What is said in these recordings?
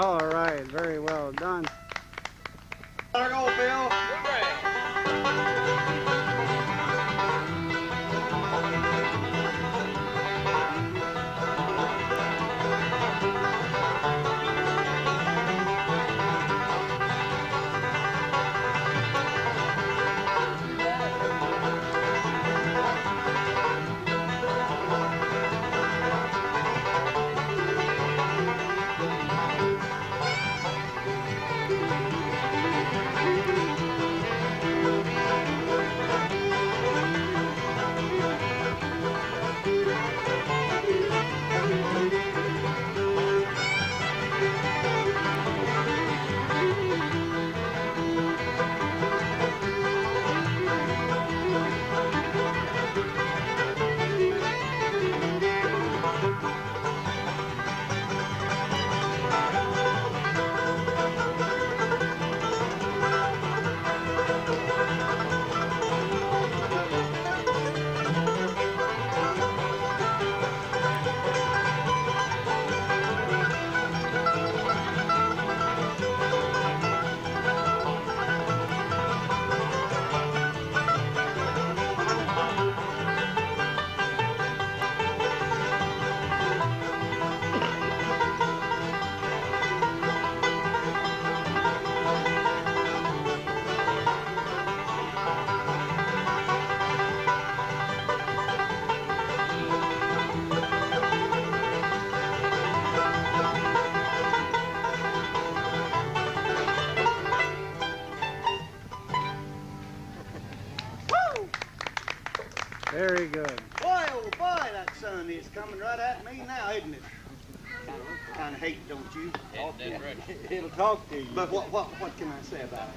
All right, very well done. There go, Bill. Very good. Boy, oh boy, that sun is coming right at me now, isn't it? Kind of hate it, don't you? It'll talk to you. But what can I say about it?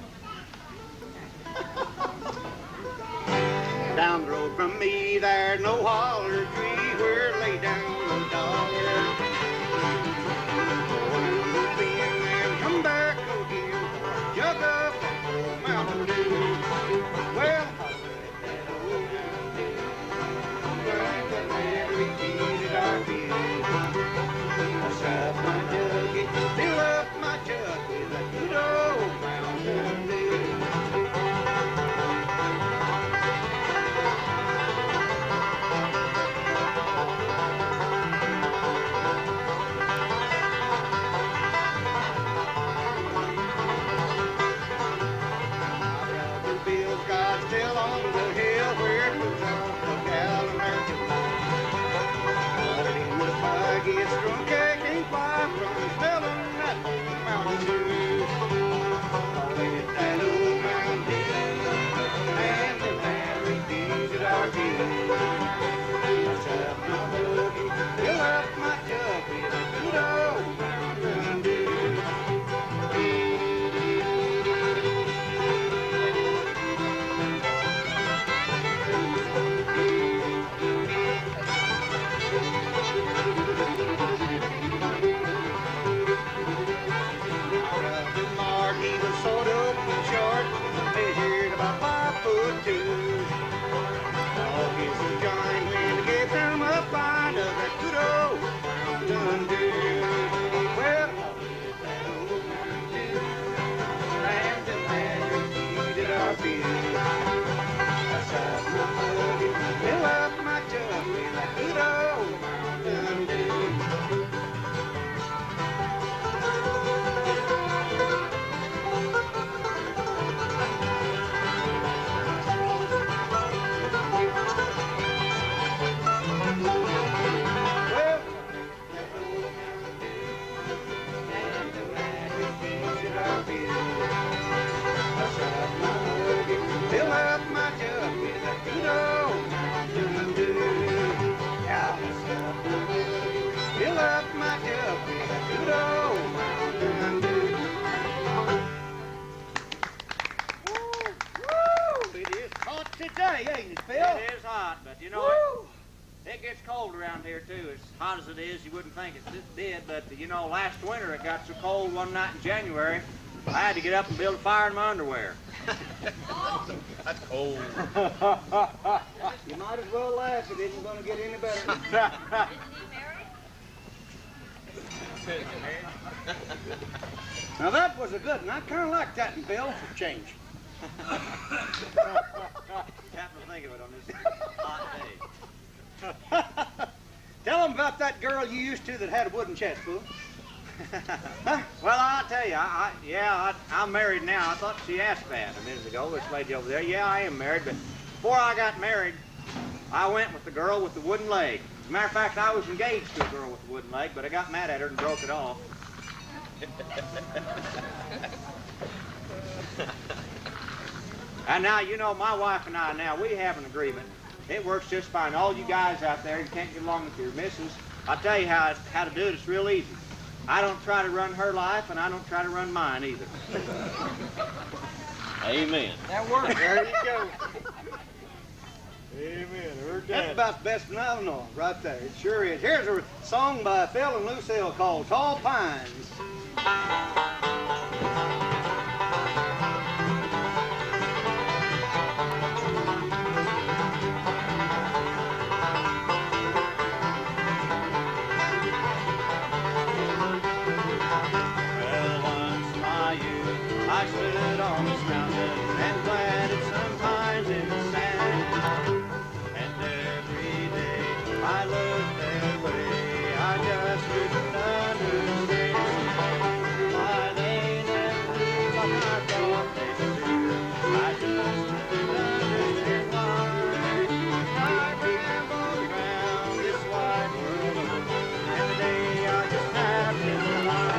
Down the road from me, there's no holler tree where lay down the dollar. Move in and come back again, jug up that old Mountain Dew. Well, fill up my jug with a good old Mountain Dew. My brother Bill's got still on the hill where it moves off the gallon mountain. But in the fire gets drunk, I can't fly from smelling that old Mountain Dew. Calling it that old Mountain Dew, and the married thieves at our view. I shut my buggy, fill up my jug with a good old Mountain Dew. Mark, he was sort of short, measured about 5'2". Oh, he's a giant when he gets him up under that good old Mountain Dew. Well, that old Mountain Dew, and the magic heat at our feet. I shot my buggy, fill up my jug with that good old Mountain Dew. Fill up my jug with a good old Mountain Dew. Yeah, fill up my jug with a good old Mountain Dew. Woo! It is hot today, ain't it, Phil? It is hot, but you know, it gets cold around here too. As hot as it is, you wouldn't think it did, but you know, last winter it got so cold one night in January, I had to get up and build a fire in my underwear. That's cold. You might as well laugh. It isn't going to get any better. Isn't he married? Now that was a good one. I kind of like that one, Bill, for change. Happened to think of it on this hot day. Tell them about that girl you used to that had a wooden chest, fool. Huh? Well, I'll tell you, I'm married now. I thought she asked that a minute ago, this lady over there. Yeah, I am married, but before I got married, I went with the girl with the wooden leg. As a matter of fact, I was engaged to a girl with a wooden leg, but I got mad at her and broke it off. And now, you know, my wife and I now, we have an agreement. It works just fine. All you guys out there, you can't get along with your missus. I'll tell you how to do it. It's real easy. I don't try to run her life, and I don't try to run mine either. Amen. That works. There you go. Amen. Heard That's that. about the best one I know, right there. It sure is. Here's a song by Phil and Lucille called Tall Pines. Well, once in my youth, I stood on this mountain and planted some pines in the sand. And every day I looked their way, I just couldn't understand why they never grew like I thought they would do. I just couldn't understand why I rambled around this wide world alone. Every day I just have to lie.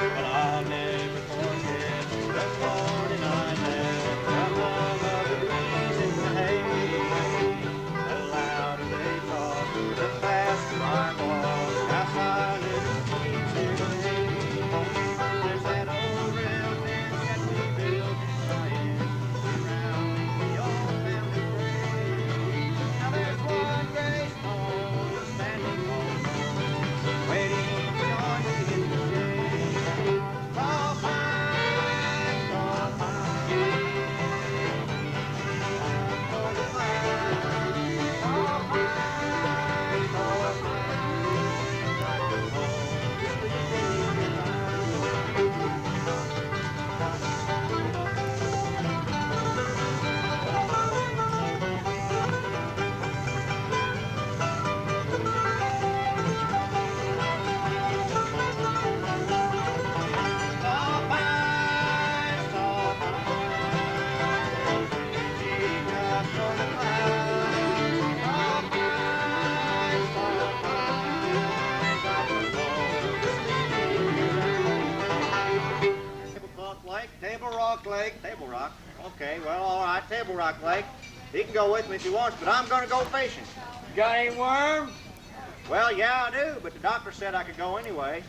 But I'll never forget the morning I left among other trees in the hay. The louder they talked, the faster I walked. How silent it seems to me. There's that old rail fence that we built in Cheyenne, surrounding the old family grave. Now there's one gray stone standing on the corner, waiting for you to hit the shade. Tall pines, tall pines, for the flag. Tall pines, tall pines, like the home to sleep in the Tall pines, tall pines, reaching up from the clouds. Tall pines, like the home to sleep in the Table Lake, Table Rock Lake, Table Rock. Okay, well, all right, Table Rock Lake. He can go with me if he wants, but I'm going to go fishing. Got any worms? Well, yeah, I do, but the doctor said I could go anyway.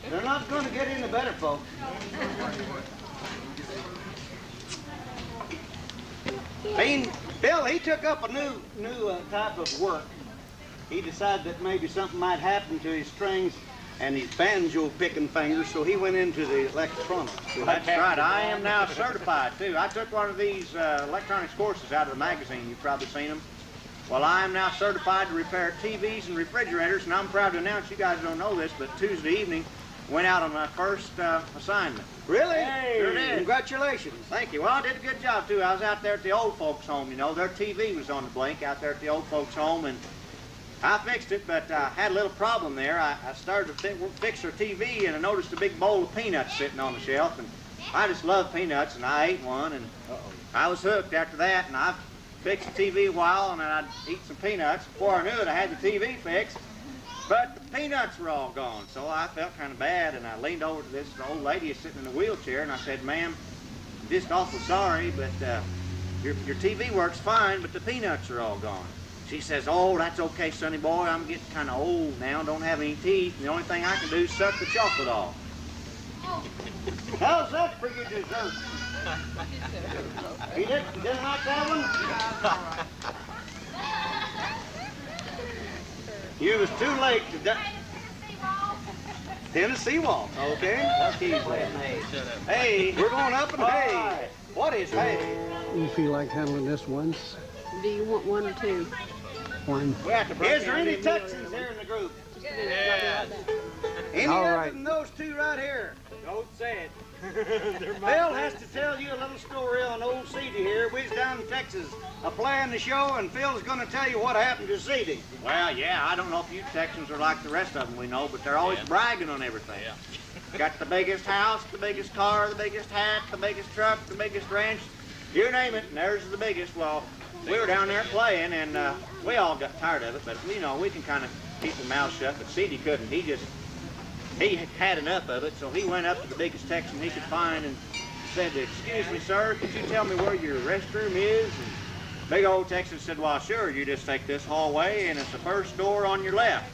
They're not going to get any better, folks. Bill, he took up a new type of work. He decided that maybe something might happen to his strings and his banjo picking fingers, so he went into the electronics. That's right. I am now certified, too. I took one of these electronics courses out of the magazine. You've probably seen them. Well, I am now certified to repair TVs and refrigerators, and I'm proud to announce, you guys don't know this, but Tuesday evening went out on my first assignment. Really? Hey, sure did. Congratulations. Thank you. Well, I did a good job, too. I was out there at the old folks' home, you know. Their TV was on the blink out there at the old folks' home, and I fixed it, but I had a little problem there. I started to fix her TV, and I noticed a big bowl of peanuts sitting on the shelf, and I just love peanuts, and I ate one, and I was hooked after that, and I fixed the TV a while, and then I'd eat some peanuts. Before I knew it, I had the TV fixed, but the peanuts were all gone, so I felt kind of bad, and I leaned over to this old lady sitting in a wheelchair, and I said, "Ma'am, I'm just awful sorry, but your TV works fine, but the peanuts are all gone." She says, oh, that's okay, sonny boy. I'm getting kind of old now, don't have any teeth. And the only thing I can do is suck the chocolate off. How's that for your dessert? You didn't like that one? You was too late to Tennessee waltz, okay? Hey, we're going up and hey. What is hey? You feel like handling this once? Do you want one or two? One. Is there any Texans here in the group? Yeah. Any All other right. than those two right here? Don't say it. Phil has to tell you a little story on old Seedy here. We was down in Texas playing the show, and Phil's going to tell you what happened to Seedy. Well, yeah, I don't know if you Texans are like the rest of them we know, but they're always bragging on everything. Yeah. Got the biggest house, the biggest car, the biggest hat, the biggest truck, the biggest ranch. You name it, and theirs is the biggest. Well, we were down there playing, and we all got tired of it, but, you know, we can kind of keep our mouths shut, but Seedy couldn't. He had enough of it, so he went up to the biggest Texan he could find and said, excuse me, sir, could you tell me where your restroom is? And big old Texan said, well, sure, you just take this hallway, and it's the first door on your left.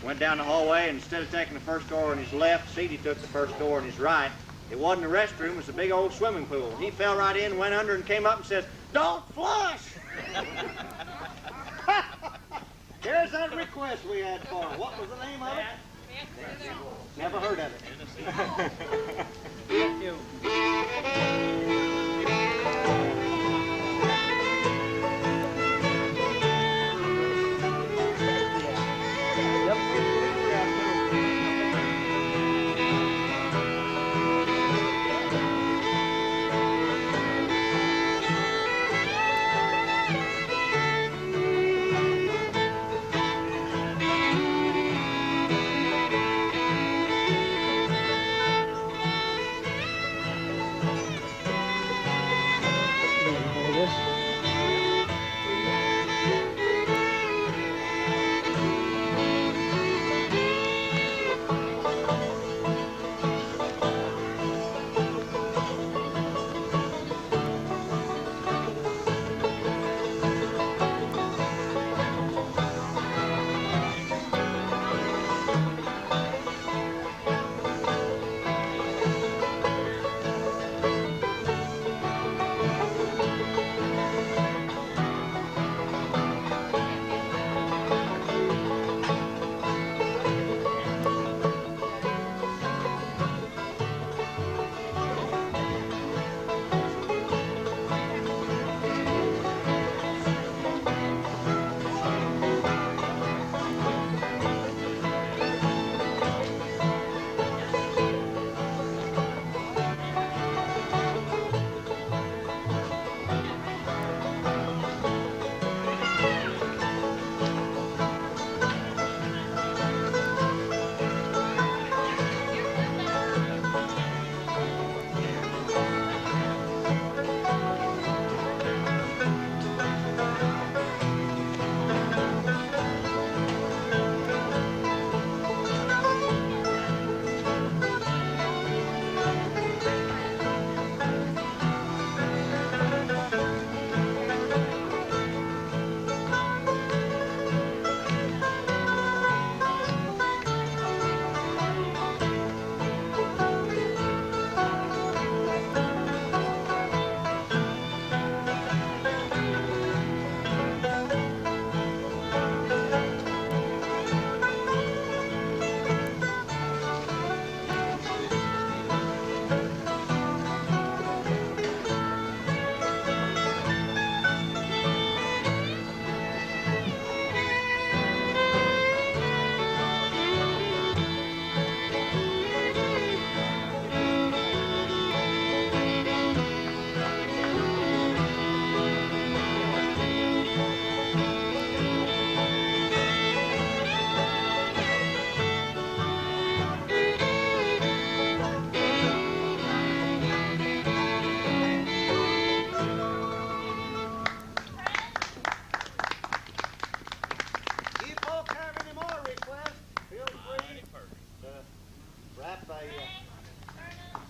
Went down the hallway, and instead of taking the first door on his left, Seedy took the first door on his right. It wasn't a restroom, it was a big old swimming pool. He fell right in, went under, and came up and said, don't flush! There's that request we had for him. What was the name of it? Never heard of it.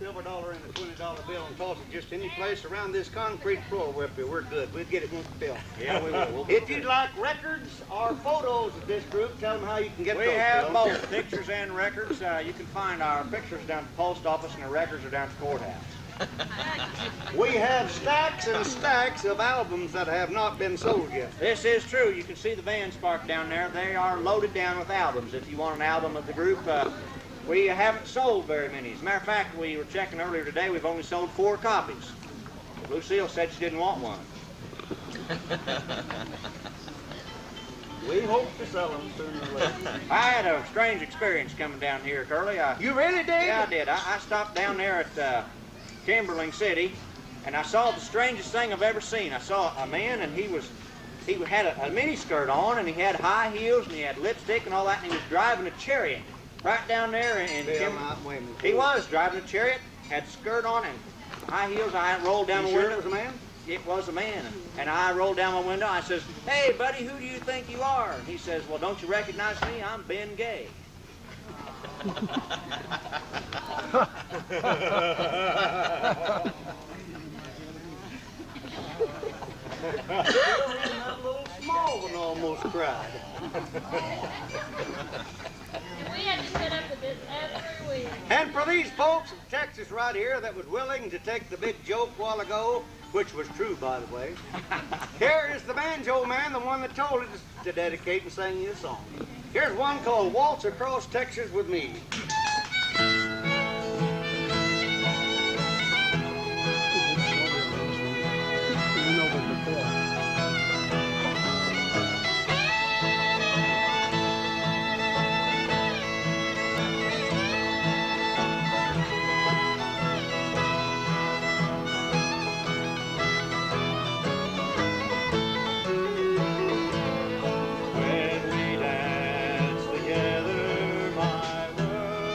silver dollar and a $20 bill and toss it just any place around this concrete floor, we're good. We'll get it once built. Yeah, we will. If you'd like records or photos of this group, tell them how you can get We those. have Bill. both pictures and records. You can find our pictures down at the post office and the records are down at the courthouse. We have stacks and stacks of albums that have not been sold yet. This is true. You can see the vans parked down there. They are loaded down with albums. If you want an album of the group, we haven't sold very many. As a matter of fact, we were checking earlier today, we've only sold 4 copies. Lucille said she didn't want one. We hope to sell them sooner or later. I had a strange experience coming down here, Curly. You really did? Yeah, I did. I stopped down there at Kimberling City, and I saw the strangest thing I've ever seen. I saw a man, and he had a mini skirt on, and he had high heels, and he had lipstick and all that, and he was driving a chariot right down there in Kimberling. He was driving a chariot, had a skirt on and high heels. I rolled down the window. Sure it was a man? It was a man, and I rolled down my window. I says, "Hey, buddy, who do you think you are?" And he says, "Well, don't you recognize me? I'm Ben Gay." That little small one almost cried. We had to put up with this every week. And for these folks in Texas right here that was willing to take the big joke a while ago, which was true, by the way, here is the banjo man, the one that told us to dedicate and sing you a song. Here's one called Waltz Across Texas with Me. When we dance together, my world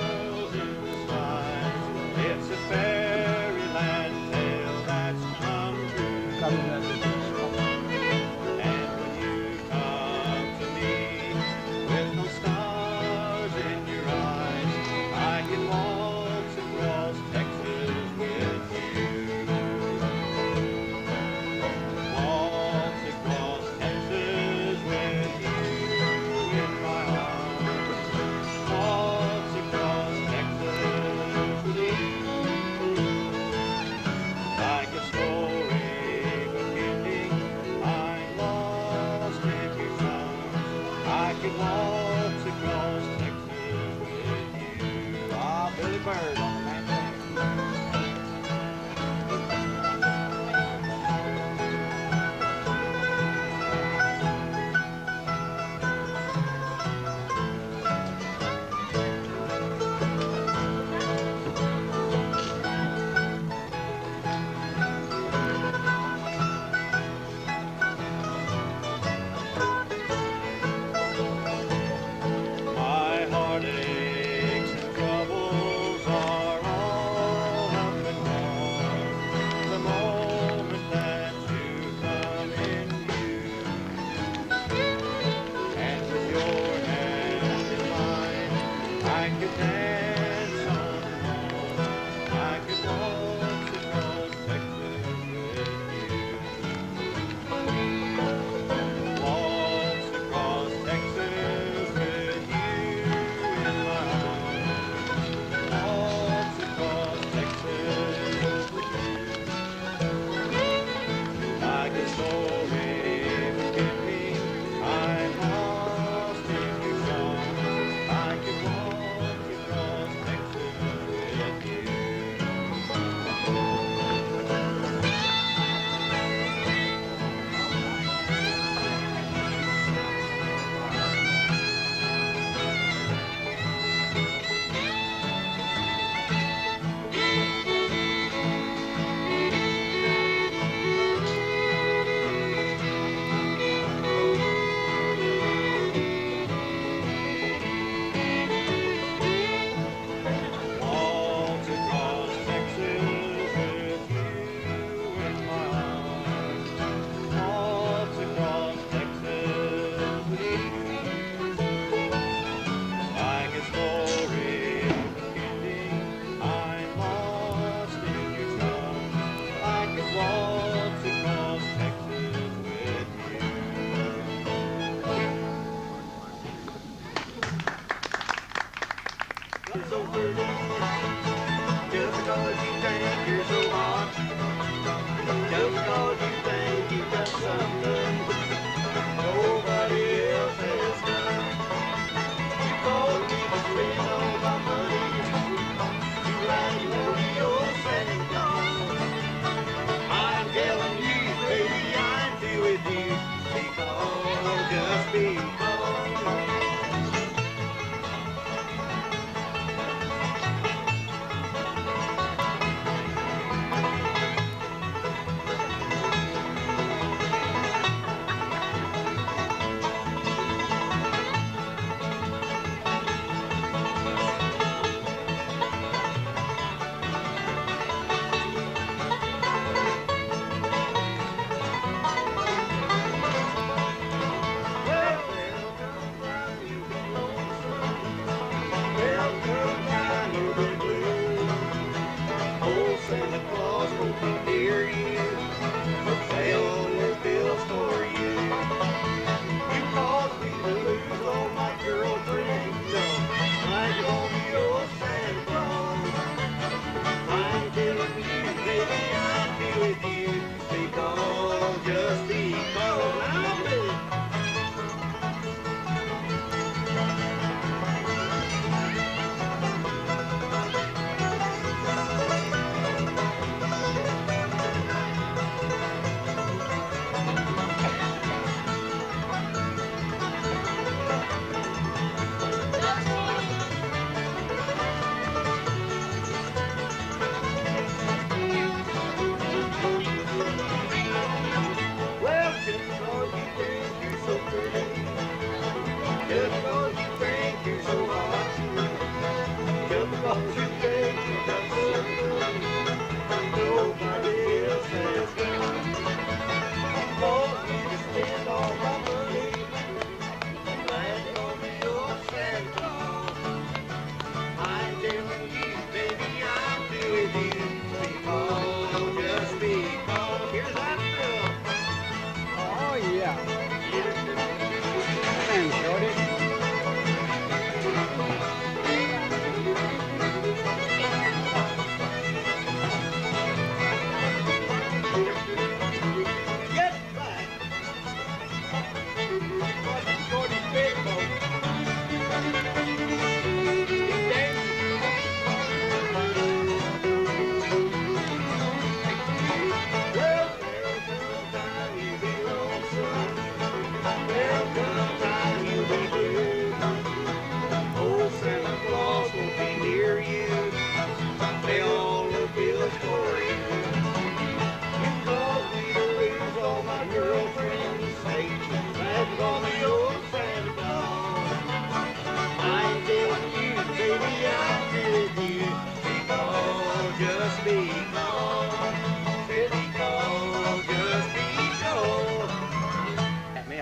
pretty. Just because you think you're so hot. Just because you think you got something nobody else has done. You called me to spend all my money. You ride rodeos and gone. I'm telling you, baby, I'm through with you. Because, just because.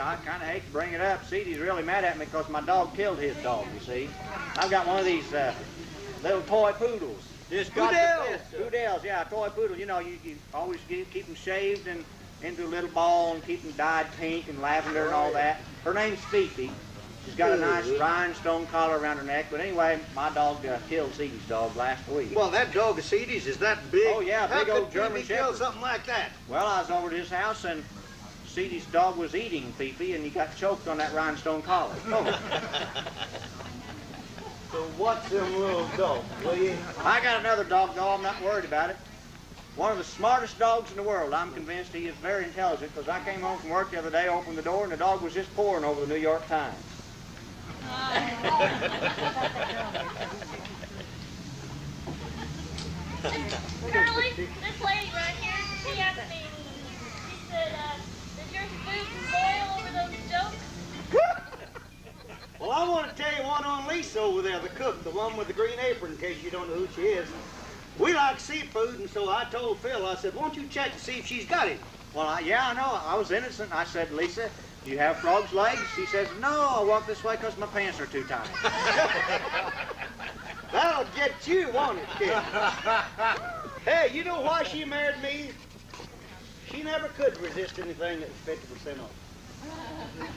I kind of hate to bring it up. Ceedy's really mad at me because my dog killed his dog, you see. I've got one of these little toy poodles. Just got Poodles, yeah, toy poodle. You know, you always keep them shaved and into a little ball and keep them dyed pink and lavender and all that. Her name's Fifi. She's got a nice rhinestone collar around her neck. But anyway, my dog killed Ceedy's dog last week. Well, that dog of Ceedy's is that big? Oh, yeah, big old German Shepherd. Shepherd. Something like that. Well, I was over to his house and Ceedy's dog was eating Fifi and he got choked on that rhinestone collar. So what's them little dogs? Well, I got another dog, though. I'm not worried about it. One of the smartest dogs in the world. I'm convinced he is very intelligent because I came home from work the other day, opened the door, and the dog was just poring over the New York Times. Curly, this lady right here, she asked me, she said, does your food spoil over those jokes? Well, I want to tell you one on Lisa over there, the cook, the one with the green apron, in case you don't know who she is. We like seafood, and so I told Phil, I said, won't you check to see if she's got it? Well, yeah, I know. I was innocent. I said, Lisa, do you have frog's legs? She says, no, I walk this way because my pants are too tight. That'll get you, won't it, kid? Hey, you know why she married me? She never could resist anything that was 50% off.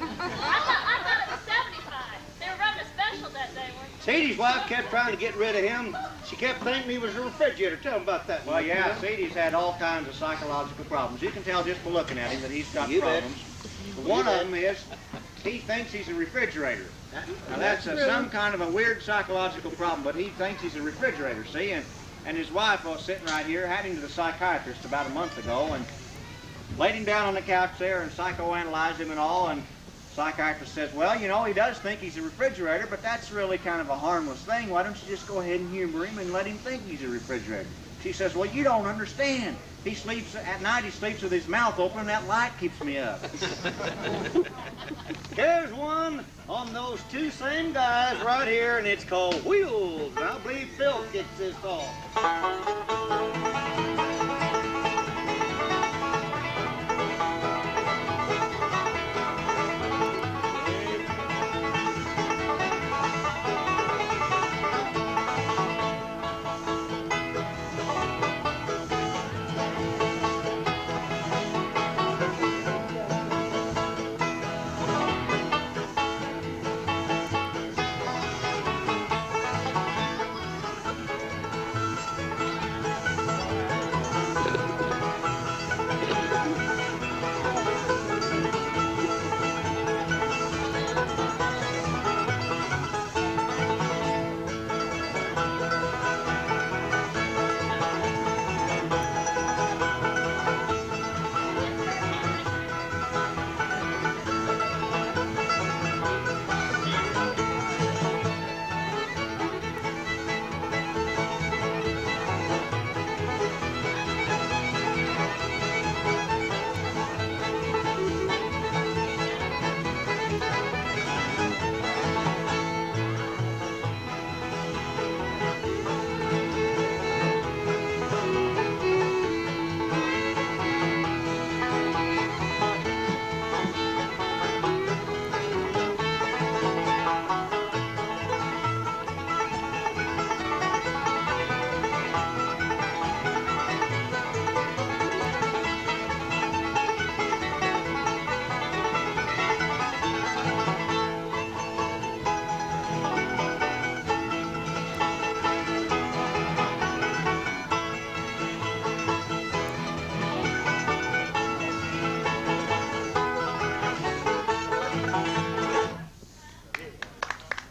I thought it was 75. They were running a special that day, weren't they? Sadie's wife kept trying to get rid of him. She kept thinking he was a refrigerator. Tell him about that. Well, yeah, Sadie's had all kinds of psychological problems. You can tell just by looking at him that he's got You bet. problems. One of them is he thinks he's a refrigerator. Now that's some kind of a weird psychological problem, but he thinks he's a refrigerator, see? And his wife was sitting right here, had him to the psychiatrist about a month ago, and laid him down on the couch there and psychoanalyzed him and all, and the psychiatrist says, well, you know, he does think he's a refrigerator, but that's really kind of a harmless thing. Why don't you just go ahead and humor him and let him think he's a refrigerator? She says, well, you don't understand. He sleeps, at night he sleeps with his mouth open, and that light keeps me up. Here's one on those two same guys right here, and it's called Wheels. And I believe Phil gets this off.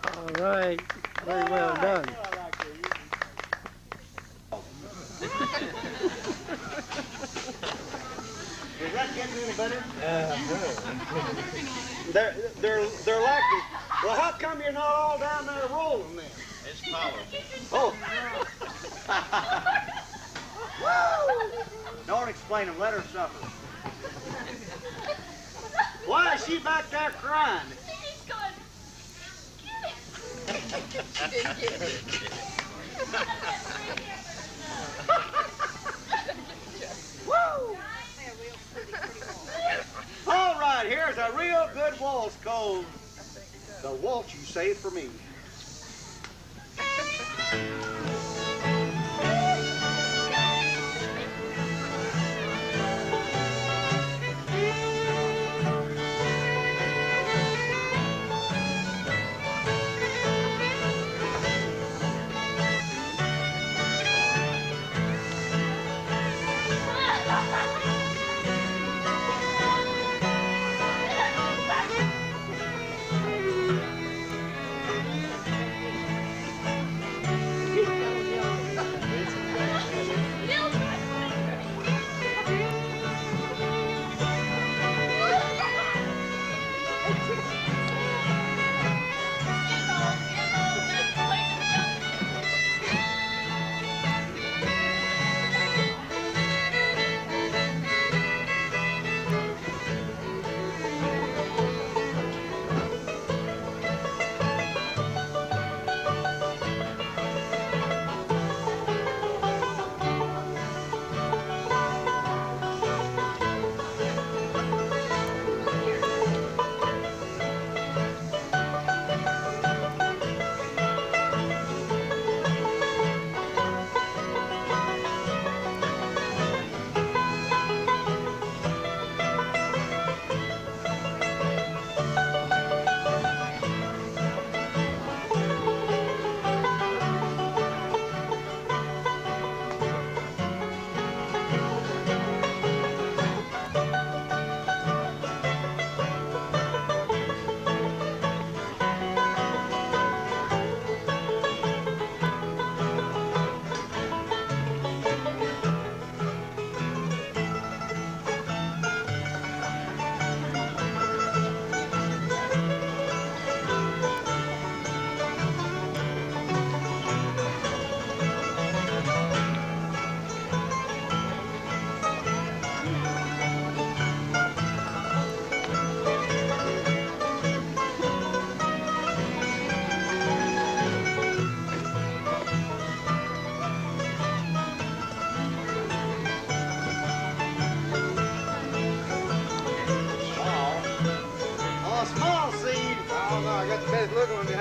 All right. Very well done. Is that getting any better? They're like it. Well, how come you're not all down there rolling then? It's power. Oh. Don't explain him, let her suffer. Why is she back there crying? He's going, All right, here's a real good waltz called The Waltz You Saved for Me.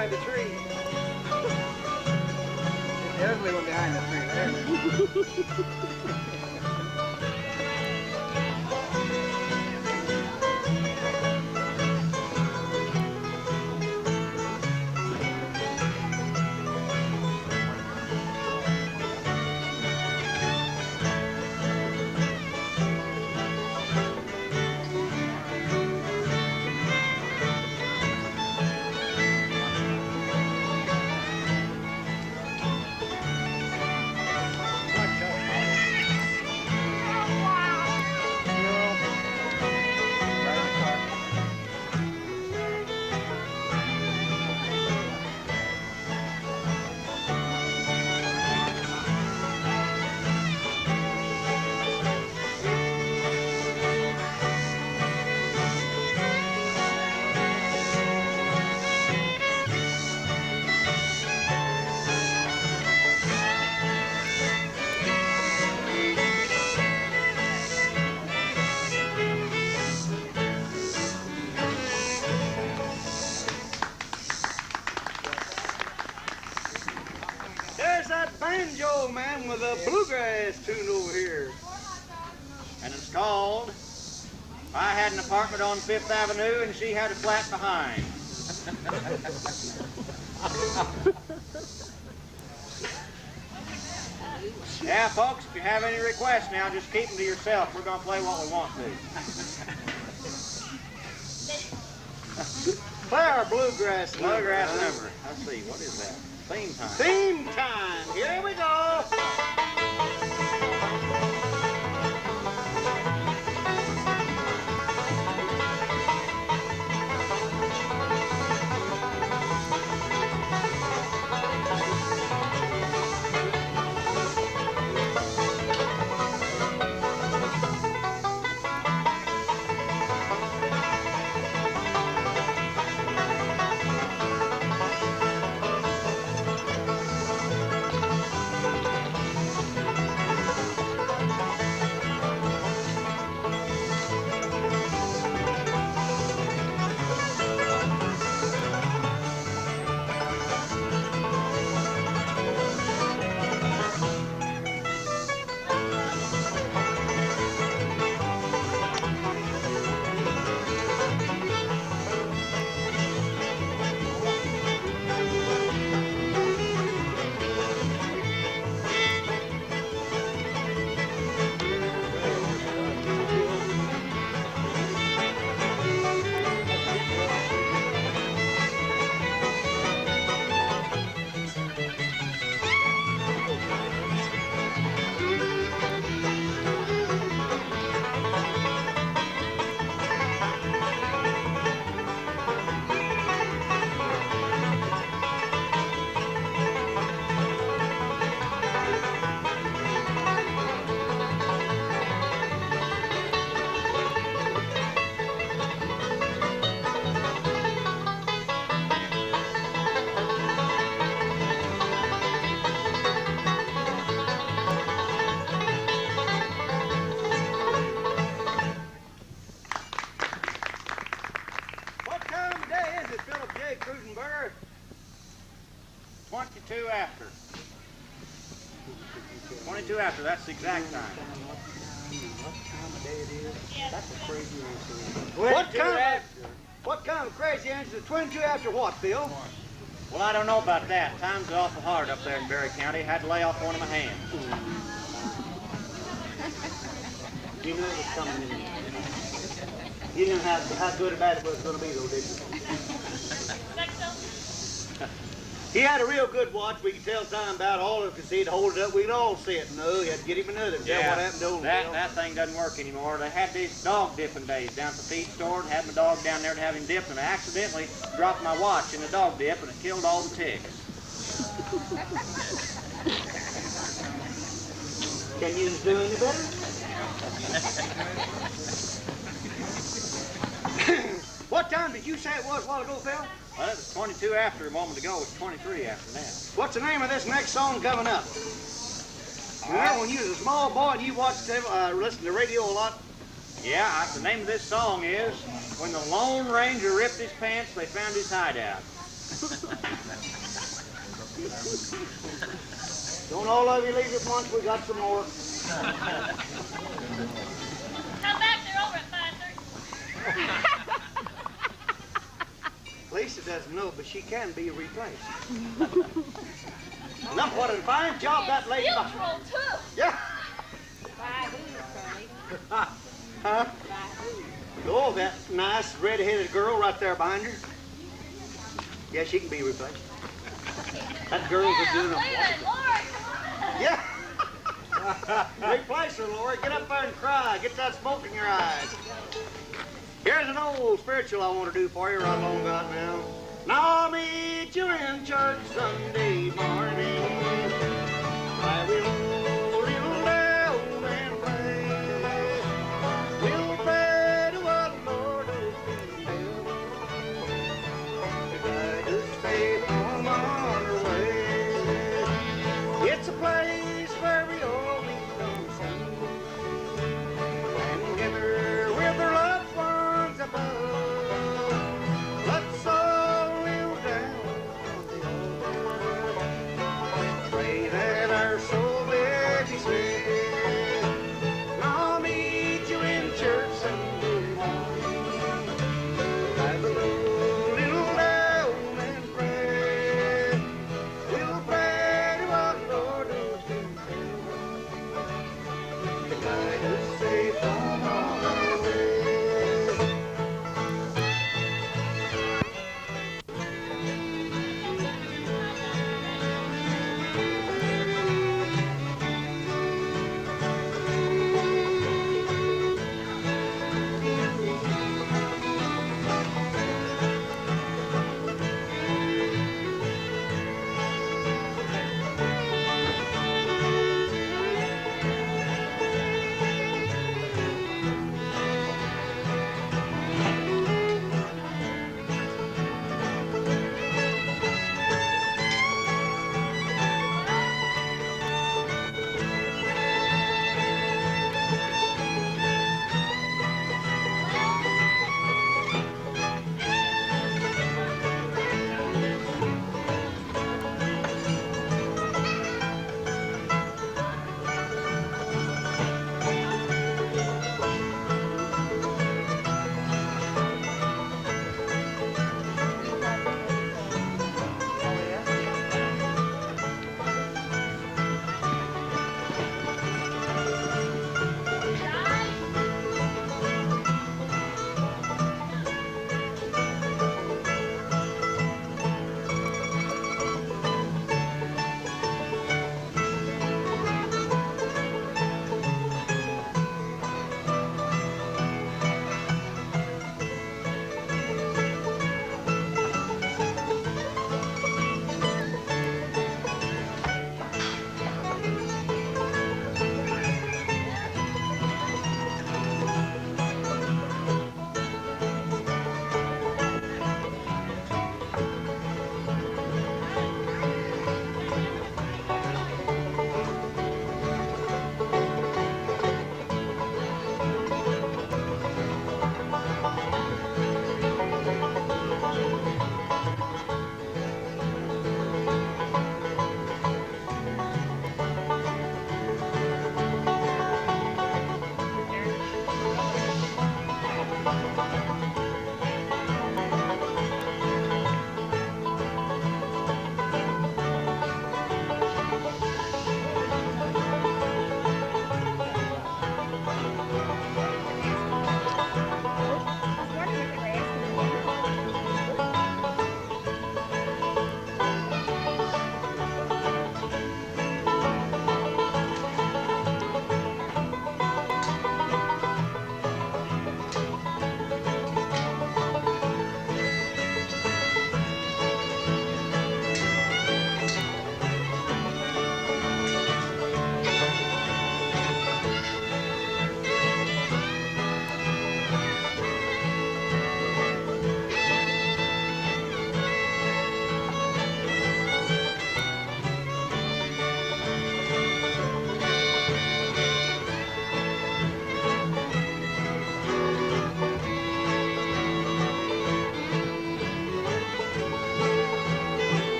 behind the tree. The ugly one behind the tree there. There's that banjo man with a bluegrass tune over here. And it's called I Had an Apartment on 5th Avenue and She Had a Flat Behind. Yeah, folks, if you have any requests now, just keep them to yourself. We're going to play what we want to. Play our bluegrass number. Bluegrass huh? number. Let's see, what is that? Theme time. Theme time. Here we go. What time of day is it, Philip J. Krusenberger? 22 after. 22 after, that's the exact time. What kind of crazy answer is 22 after what, Phil? Well, I don't know about that. Times are awful hard up there in Berry County. Had to lay off one of my hands. You knew it was coming in. You knew how good or bad it was going to be, though, didn't you? He had a real good watch. We could tell time about all of it. Because he'd hold it up. We'd all see it. No, he had to get him another. Is that what happened to old Phil? that thing doesn't work anymore. They had these dog dipping days down at the feed store and had my dog down there to have him dipped, and I accidentally dropped my watch in the dog dip and it killed all the ticks. Can you do any better? What time did you say it was a while ago, Phil? Well, it was 22 after a moment ago. It's 23 after now. What's the name of this next song coming up? Well, when you was a small boy and you watched, listened to radio a lot. Yeah, the name of this song is When the Lone Ranger Ripped His Pants, They Found His Hideout. Don't all of you leave at once. We got some more. Come back, they're over at 5:30. Lisa doesn't know, but she can be replaced. Enough, what a fine job that lady. Neutral, too. Yeah. By who, Sonny? Huh? By who? Oh, that nice red-headed girl right there behind her. Yeah, she can be replaced. That girl's Yeah, doing I'm a leaving. Lord, come on. Yeah. Replace her, Lori. Get up there and cry. Get that smoke in your eyes. Here's an old spiritual I want to do for you right along about now. Now I'll meet you in church Sunday morning. I will little down and pray. We'll pray to our Lord up in heaven. To guide us safe on our way. It's a place where we all meet unseen and gather with our loved ones above. Let's all kneel down on the altar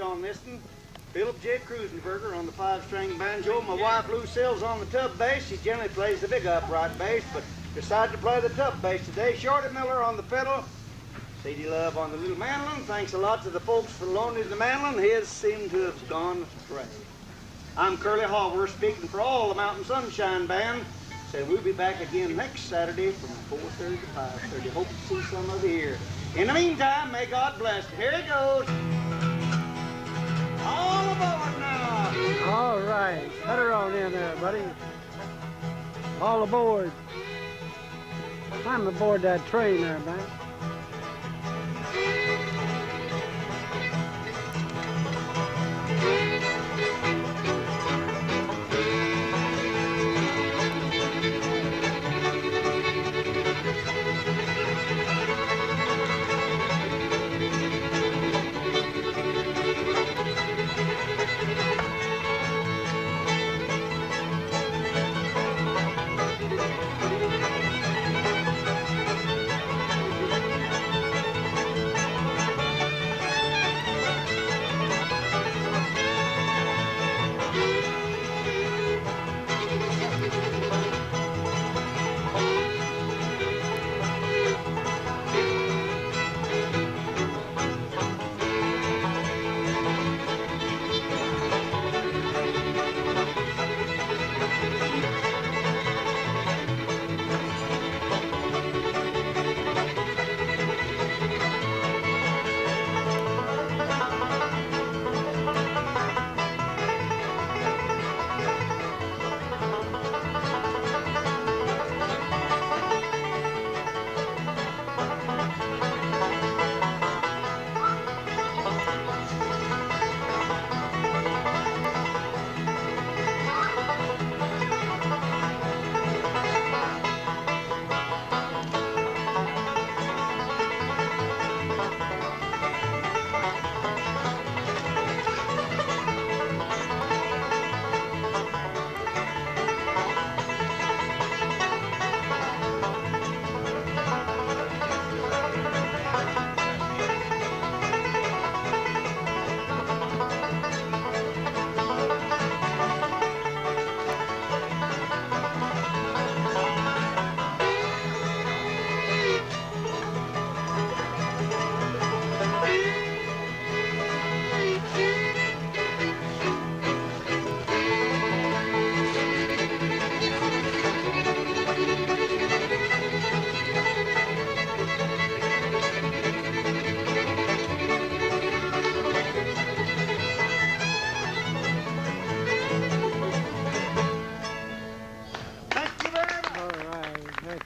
on this one. Philip J. Krusenberger on the 5-string banjo. My wife Lucille's on the tub bass. She generally plays the big upright bass, but decided to play the tub bass today. Shorty Miller on the fiddle. Sadie Love on the little mandolin. Thanks a lot to the folks for loaning the mandolin. His seemed to have gone astray. I'm Curly Hallworth speaking for all the Mountain Sunshine Band. So we'll be back again next Saturday from 4:30 to 5:30. Hope to see some of you here. In the meantime, may God bless you. Here it goes. All aboard now. All right. Put her on in there, buddy. All aboard. I'm aboard that train there, man.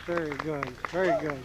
Very good. Very good.